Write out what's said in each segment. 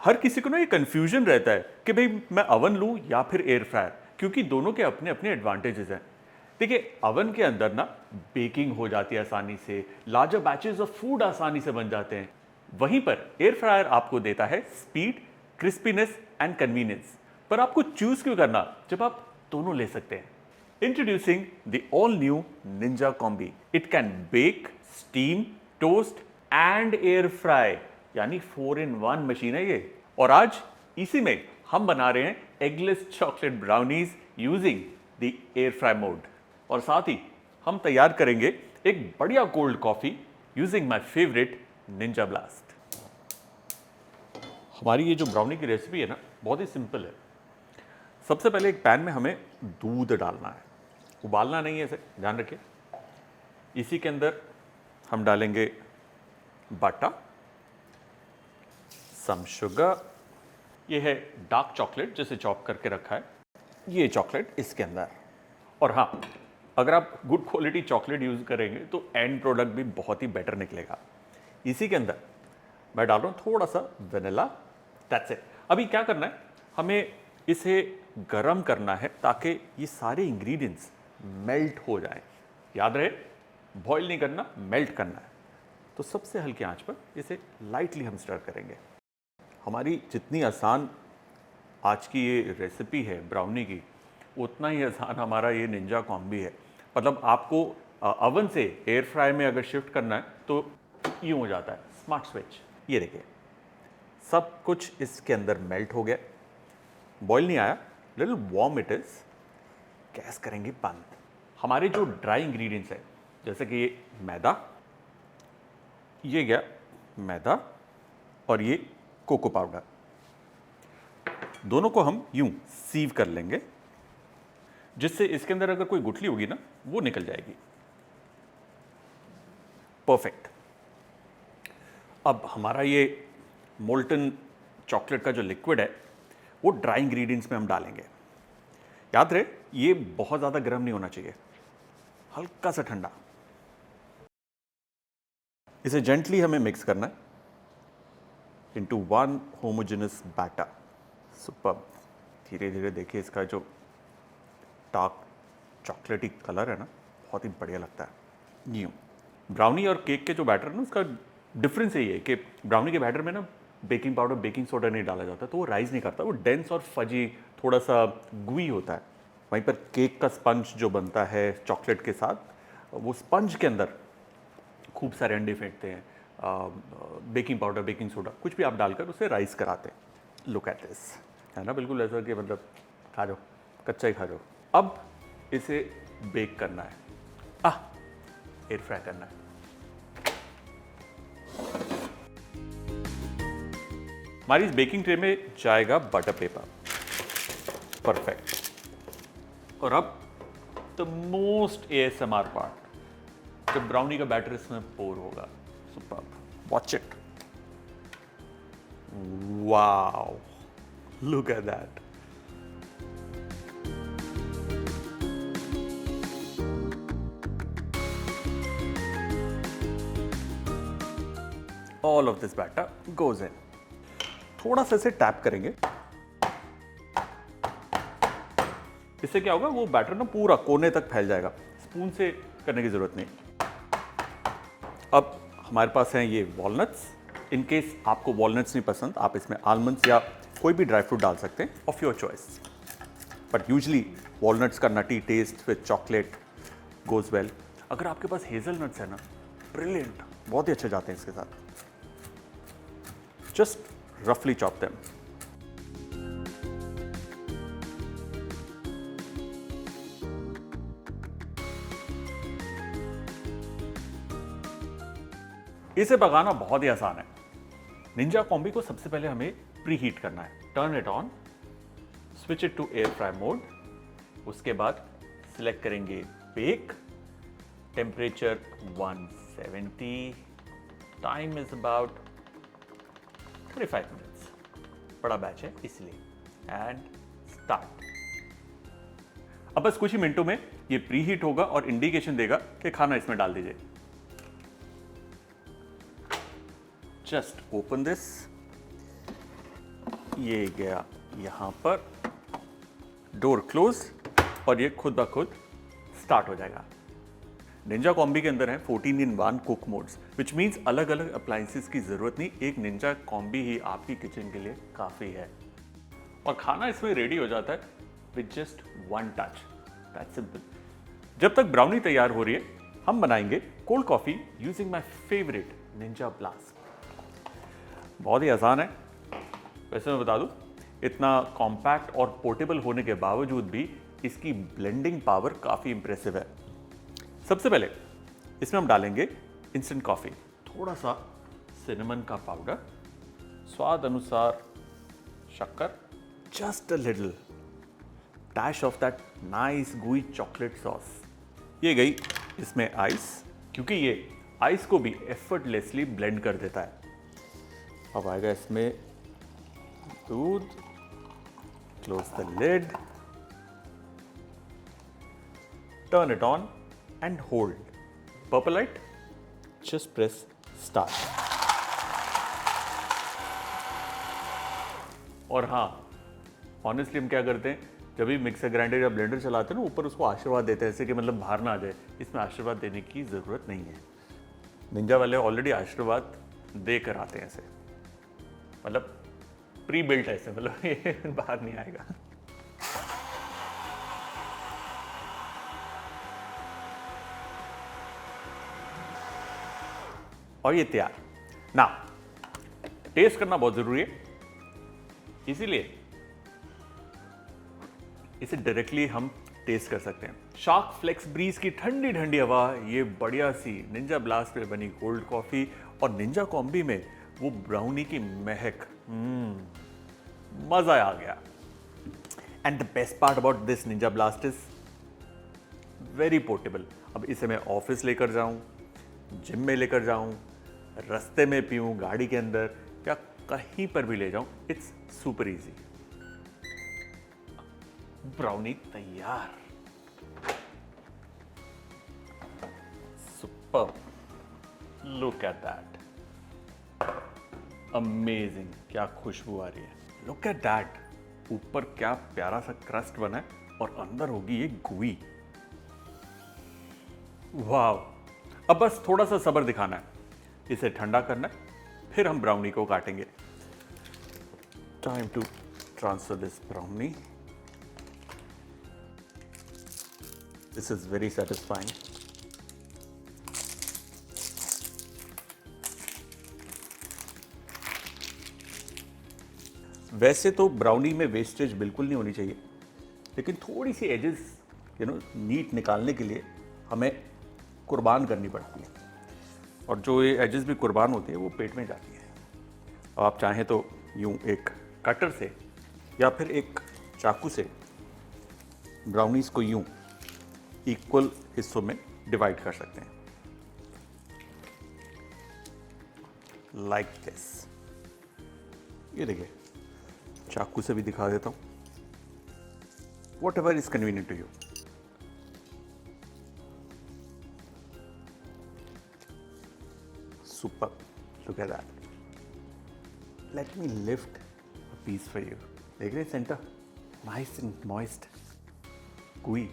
हर किसी को ना ये कंफ्यूजन रहता है कि भाई मैं अवन लूं या फिर एयर फ्रायर, क्योंकि दोनों के अपने अपने एडवांटेजेस हैं। देखिए, अवन के अंदर ना बेकिंग हो जाती है आसानी से, लार्जर बैचेस ऑफ फूड आसानी से बन जाते हैं। वहीं पर एयर फ्रायर आपको देता है स्पीड, क्रिस्पीनेस एंड कन्वीनियंस। पर आपको चूज क्यों करना जब आप दोनों ले सकते हैं? Introducing the all new Ninja Combi. It can bake, steam, toast and air fry, यानी 4 in 1 मशीन है ये। और आज इसी में हम बना रहे हैं eggless chocolate brownies using the air fry mode. और साथ ही हम तैयार करेंगे एक बढ़िया cold coffee using my favourite Ninja blast. हमारी ये जो ब्राउनी की रेसिपी है ना, बहुत ही सिंपल है। सबसे पहले एक पैन में हमें दूध डालना है, उबालना नहीं है, इसे ध्यान रखिए। इसी के अंदर हम डालेंगे बटर, सम शुगर, ये है डार्क चॉकलेट जिसे चॉप करके रखा है, ये चॉकलेट इसके अंदर। और हाँ, अगर आप गुड क्वालिटी चॉकलेट यूज करेंगे तो एंड प्रोडक्ट भी बहुत ही बेटर निकलेगा। इसी के अंदर मैं डाल रहा हूं थोड़ा सा वेनिला। That's it. अभी क्या करना है, हमें इसे गरम करना है ताकि ये सारे इंग्रेडिएंट्स मेल्ट हो जाएं। याद रहे, बॉईल नहीं करना, मेल्ट करना है। तो सबसे हल्की आंच पर इसे लाइटली हम स्टर करेंगे। हमारी जितनी आसान आज की ये रेसिपी है ब्राउनी की, उतना ही आसान हमारा ये निंजा कॉम्बी है। मतलब आपको अवन से एयर फ्राई में अगर शिफ्ट करना है तो यूँ हो जाता है, स्मार्ट स्विच। ये देखिए, सब कुछ इसके अंदर मेल्ट हो गया, बॉईल नहीं आया, little warm it is. Gas करेंगे बंद। हमारे जो ड्राई इंग्रेडिएंट्स है, जैसे कि ये मैदा, ये गया मैदा, और ये कोको पाउडर, दोनों को हम यूं सीव कर लेंगे, जिससे इसके अंदर अगर कोई गुठली होगी ना, वो निकल जाएगी। परफेक्ट। अब हमारा ये मोल्टन चॉकलेट का जो लिक्विड है वो ड्राई इंग्रेडिएंट्स में हम डालेंगे। याद रहे, ये बहुत ज़्यादा गर्म नहीं होना चाहिए, हल्का सा ठंडा। इसे जेंटली हमें मिक्स करना है into one homogeneous batter. Superb. धीरे धीरे देखिए, इसका जो डार्क चॉकलेटी कलर है ना, बहुत ही बढ़िया लगता है। यूँ ब्राउनी और केक के जो बैटर है ना, उसका डिफरेंस यही है कि ब्राउनी के बैटर में ना बेकिंग पाउडर, बेकिंग सोडा नहीं डाला जाता, तो वो राइज नहीं करता, वो डेंस और फजी, थोड़ा सा गुई होता है। वहीं पर केक का स्पंज जो बनता है चॉकलेट के साथ, वो स्पंज के अंदर खूब सारे अंडे फेंकते हैं, बेकिंग पाउडर, बेकिंग सोडा, कुछ भी आप डालकर उसे राइस कराते हैं। लुक एट दिस, है ना, बिल्कुल ऐसा कि मतलब खा जाओ, कच्चा ही खा जाओ। अब इसे बेक करना है, एयर फ्राई करना है। हमारी इस बेकिंग ट्रे में जाएगा बटर पेपर। परफेक्ट। और अब द मोस्ट ASMR पार्ट, जब ब्राउनी का बैटर इसमें पोर होगा। Superb. Watch it. Wow, look at that. All of this batter goes in. थोड़ा सा इसे टैप करेंगे, इससे क्या होगा, वो बैटर ना पूरा कोने तक फैल जाएगा। स्पून से करने की जरूरत नहीं। अब हमारे पास हैं ये वॉलनट्स। इन केस आपको वॉलनट्स नहीं पसंद, आप इसमें आलमंड्स या कोई भी ड्राई फ्रूट डाल सकते हैं, of your choice. But usually walnuts का nutty taste with chocolate goes well. अगर आपके पास हेजलनट्स है ना, ब्रिलियंट, बहुत ही अच्छे जाते हैं इसके साथ। Just roughly chop them. इसे पकाना बहुत ही आसान है। निंजा कॉम्बी को सबसे पहले हमें प्री हीट करना है। Turn it on, switch it to air fry mode. उसके बाद सिलेक्ट करेंगे bake, temperature 170, time is about 35 minutes. बड़ा बैच है इसलिए। And start. अब बस कुछ ही मिनटों में ये प्री हीट होगा और इंडिकेशन देगा कि खाना इसमें डाल दीजिए। जस्ट ओपन दिस ये गया यहाँ पर, डोर क्लोज, और ये खुद ब खुद स्टार्ट हो जाएगा। निंजा कॉम्बी के अंदर है 14-in-1 cook modes, which means अलग अलग अप्लायंसेस की ज़रूरत नहीं, एक निंजा कॉम्बी ही आपकी किचन के लिए काफ़ी है। और खाना इसमें रेडी हो जाता है with just 1 touch, that's simple. जब तक ब्राउनी तैयार हो रही है, हम बनाएंगे cold coffee using my favourite Ninja blast. बहुत ही आसान है। वैसे मैं बता दूं, इतना कॉम्पैक्ट और पोर्टेबल होने के बावजूद भी इसकी ब्लेंडिंग पावर काफ़ी इंप्रेसिव है। सबसे पहले इसमें हम डालेंगे इंस्टेंट कॉफ़ी, थोड़ा सा सिनेमन का पाउडर, स्वाद अनुसार शक्कर, just a little dash of that nice gooey chocolate sauce. ये गई इसमें आइस, क्योंकि ये आइस को भी एफर्टलेसली ब्लेंड कर देता है। अब आएगा इसमें दूध, close the lid, turn it on and hold. Purple light, just press start. और हाँ, ऑनेस्टली हम क्या करते हैं, जब भी मिक्सर ग्राइंडर या ब्लेंडर चलाते हैं ना, ऊपर उसको आशीर्वाद देते हैं, ऐसे कि मतलब बाहर ना आ जाए। इसमें आशीर्वाद देने की ज़रूरत नहीं है। निंजा वाले ऑलरेडी आशीर्वाद दे कर आते हैं ऐसे, मतलब प्री बिल्ट ऐसे, मतलब ये बाहर नहीं आएगा। और ये तैयार ना। टेस्ट करना बहुत जरूरी है, इसीलिए इसे डायरेक्टली हम टेस्ट कर सकते हैं। शार्क फ्लेक्स ब्रीज की ठंडी ठंडी हवा, ये बढ़िया सी निंजा ब्लास्ट में बनी कोल्ड कॉफी और निंजा कॉम्बी में वो ब्राउनी की महक, मजा आ गया। And the best part about this Ninja blast is very portable. अब इसे मैं ऑफिस लेकर जाऊं, जिम में लेकर जाऊं, रास्ते में पीऊं, गाड़ी के अंदर, या कहीं पर भी ले जाऊं, इट्स सुपर इजी। ब्राउनी तैयार, super, look at that, amazing, क्या खुशबू आ रही है। लुक एट दैट, ऊपर क्या प्यारा सा क्रस्ट बना है और अंदर होगी ये गुई। वाव। अब बस थोड़ा सा सब्र दिखाना है, इसे ठंडा करना है, फिर हम ब्राउनी को काटेंगे। Time to transfer this brownie. This is very satisfying. वैसे तो ब्राउनी में वेस्टेज बिल्कुल नहीं होनी चाहिए, लेकिन थोड़ी सी एजेस नीट निकालने के लिए हमें कुर्बान करनी पड़ती है, और जो ये एजेस भी कुर्बान होती है वो पेट में जाती है। अब आप चाहें तो यूं एक कटर से या फिर एक चाकू से ब्राउनीज को यूं इक्वल हिस्सों में डिवाइड कर सकते हैं, लाइक दिस। ये देखिए, चाकू से भी दिखा देता हूं, whatever is convenient to you. Super. Look at that. Let me lift a piece for you. देख रहे हैं centre? Nice and moist. gooey.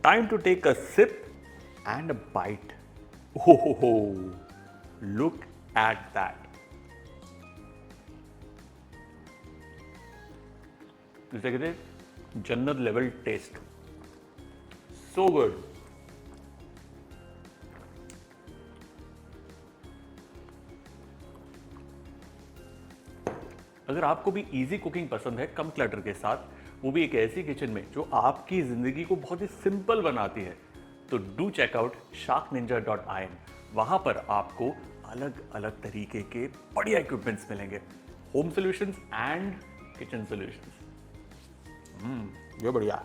Time to take a sip and a bite. Oh, look at that. इसे कहते हैं जन्नत level test. So good. अगर आपको भी इजी कुकिंग पसंद है कम क्लटर के साथ, वो भी एक ऐसी किचन में जो आपकी जिंदगी को बहुत ही सिंपल बनाती है, तो डू चेक आउट sharkninja.in। वहां पर आपको अलग अलग तरीके के बढ़िया इक्विपमेंट्स मिलेंगे, home solutions and kitchen solutions. ये बढ़िया।